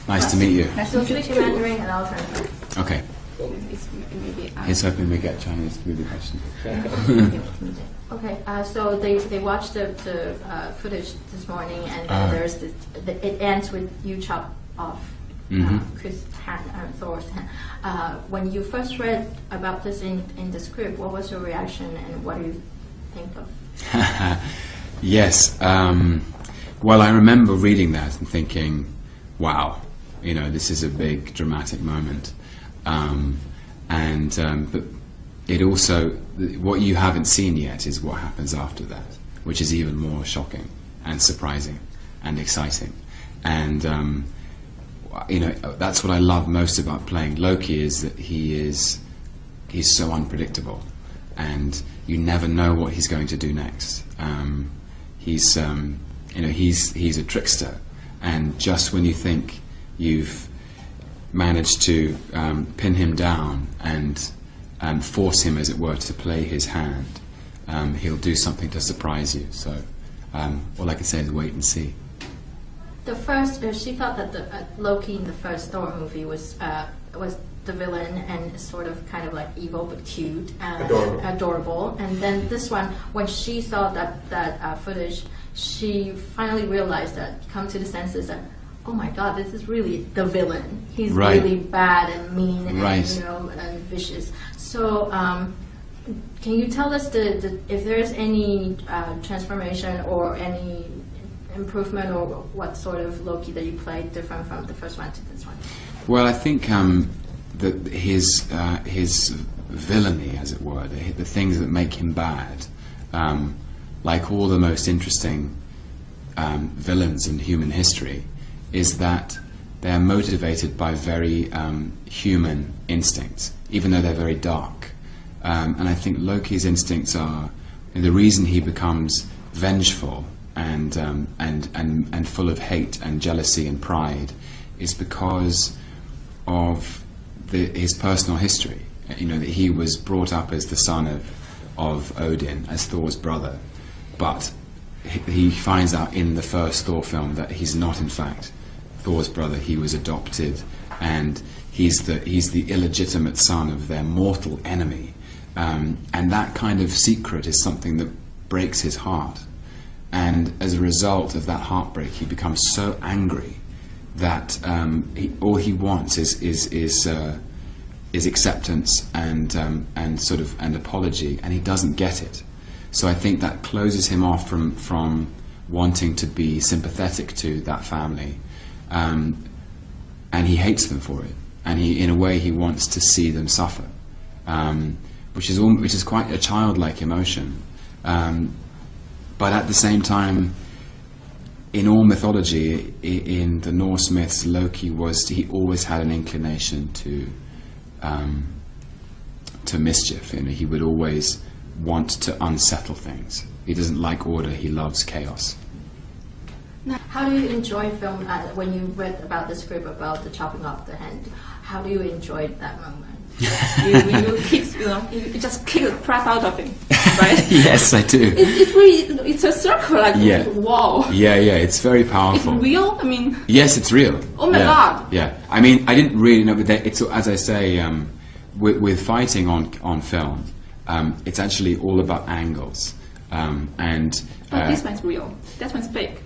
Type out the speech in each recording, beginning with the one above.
Nice to meet you. So speak Mandarin and I'll translate. Okay. He's hoping we get Chinese movie questions. Okay, so they watched the footage this morning, and there's it ends with you chop off Chris' hand, Thor's hand. When you first read about this in the script, what was your reaction, and what do you think of? Yes. Well, I remember reading that and thinking, wow, this is a big dramatic moment. But it also, what you haven't seen yet is what happens after that, which is even more shocking and surprising and exciting. And that's what I love most about playing Loki, is that he's so unpredictable, and you never know what he's going to do next. He's a trickster, and just when you think you've managed to pin him down and force him, as it were, to play his hand, he'll do something to surprise you. So all I can say is wait and see. The first, she thought that the Loki in the first Thor movie was the villain and sort of kind of like evil but cute and adorable. And then this one, when she saw that footage, she finally realized come to the senses that, oh my God, this is really the villain. He's really bad and mean and and vicious. So can you tell us if there is any transformation or any improvement, or what sort of Loki that you played different from the first one to this one? Well, I think his villainy, as it were, the things that make him bad, like all the most interesting villains in human history, is that they're motivated by very human instincts, even though they're very dark. And I think Loki's instincts are the reason he becomes vengeful and full of hate and jealousy and pride is because of his personal history. That he was brought up as the son of Odin, as Thor's brother, but he finds out in the first Thor film that he's not in fact Thor's brother. He was adopted, and he's the illegitimate son of their mortal enemy, and that kind of secret is something that breaks his heart. And as a result of that heartbreak, he becomes so angry that all he wants is acceptance and apology, and he doesn't get it. So I think that closes him off from wanting to be sympathetic to that family, and he hates them for it. And in a way, he wants to see them suffer, which is quite a childlike emotion. But at the same time, in all mythology, in the Norse myths, Loki he always had an inclination to mischief. He would always want to unsettle things. He doesn't like order, he loves chaos. Now, how do you enjoy film when you read about the script about the chopping off the hand? How do you enjoy that moment? you just kick the crap out of him, right? Yes, I do. It's a circle, wow. Yeah, it's very powerful. It's real? I mean... Yes, it's real. Oh my God. Yeah, I mean, I didn't really know, but it's, as I say, with fighting on film, it's actually all about angles. But this one's real. That one's fake.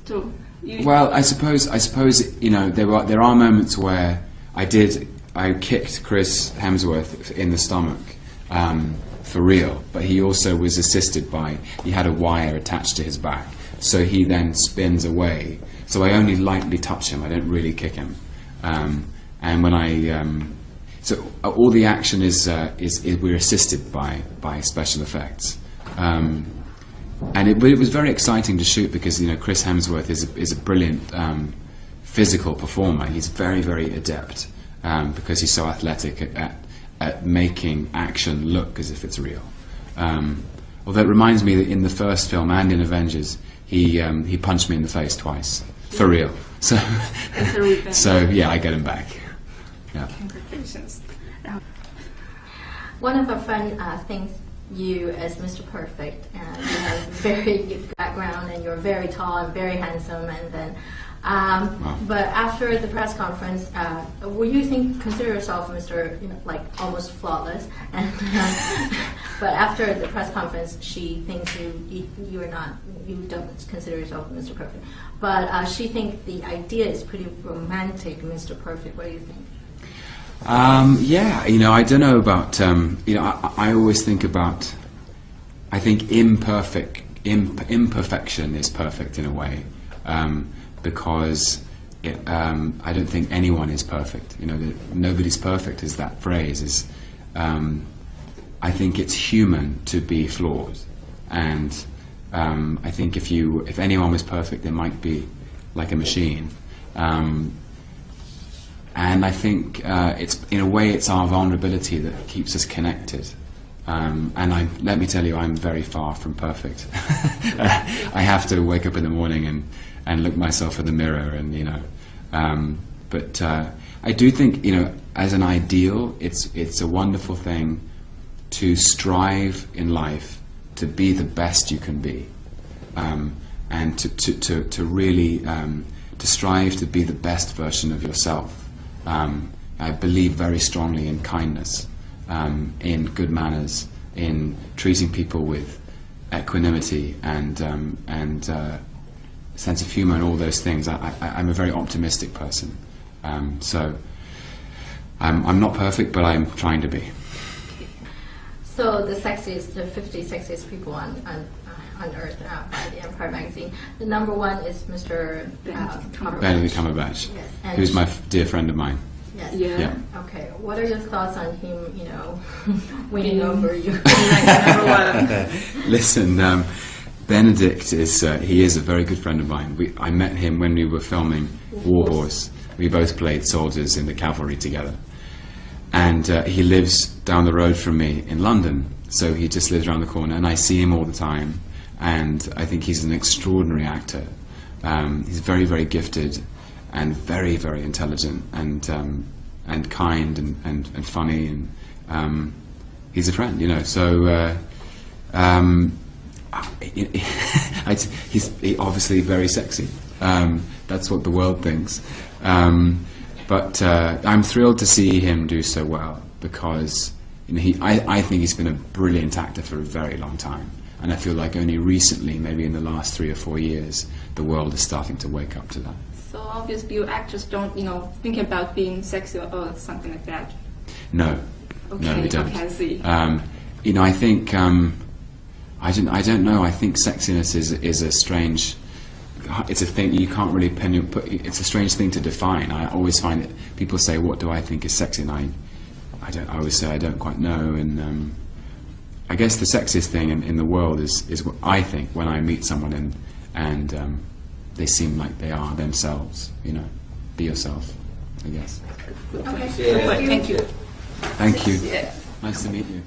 So well, I suppose there are moments where I kicked Chris Hemsworth in the stomach for real, but he also was assisted by, he had a wire attached to his back, so he then spins away. So I only lightly touch him, I don't really kick him. And when so all the action is we're assisted by special effects. And it was very exciting to shoot because Chris Hemsworth is a brilliant physical performer. He's very, very adept because he's so athletic at making action look as if it's real. Although it reminds me that in the first film and in Avengers, he punched me in the face twice for real. So yeah, I get him back. Yeah. Congratulations. One of our friends thinks you as Mr. Perfect, and you have very good background, and you're very tall and very handsome, and then. Wow. But after the press conference, will you consider yourself Mr. Like almost flawless? And but after the press conference, she thinks you are not. You don't consider yourself Mr. Perfect. But she thinks the idea is pretty romantic, Mr. Perfect. What do you think? Yeah, I don't know about. I always think about. I think imperfection is perfect in a way. Because I don't think anyone is perfect. Nobody's perfect is that phrase. I think it's human to be flawed, and I think if anyone was perfect, they might be like a machine. And I think it's in a way it's our vulnerability that keeps us connected. And let me tell you, I'm very far from perfect. I have to wake up in the morning and look myself in the mirror, and but I do think as an ideal, it's a wonderful thing to strive in life to be the best you can be, and to really to strive to be the best version of yourself. I believe very strongly in kindness, in good manners, in treating people with equanimity and sense of humor and all those things. I'm a very optimistic person, so I'm not perfect, but I'm trying to be. So the 50 sexiest people on Earth by the Empire magazine. The number one is Mr. Benedict Cumberbatch, yes, who's my dear friend of mine. Yes. Yeah. Okay. What are your thoughts on him? Winning over you. Listen. Benedict is a very good friend of mine. I met him when we were filming War Horse. We both played soldiers in the cavalry together. And he lives down the road from me in London, so he just lives around the corner, and I see him all the time. And I think he's an extraordinary actor. He's very, very gifted and very, very intelligent and kind and funny, and he's a friend, So. He's obviously very sexy. That's what the world thinks. But I'm thrilled to see him do so well, because I think he's been a brilliant actor for a very long time, and I feel like only recently, maybe in the last 3 or 4 years, the world is starting to wake up to that. So obviously, you actors don't, think about being sexy or something like that. No, okay, no, we don't. Okay, I see. I think. I don't know. I think sexiness is a strange. It's a thing you can't really put. It's a strange thing to define. I always find it. People say, "What do I think is sexy?" And I don't. I always say I don't quite know. And I guess the sexiest thing in the world is what I think when I meet someone and they seem like they are themselves. Be yourself. I guess. Okay. Thank you. Thank you. Yeah. Nice to meet you.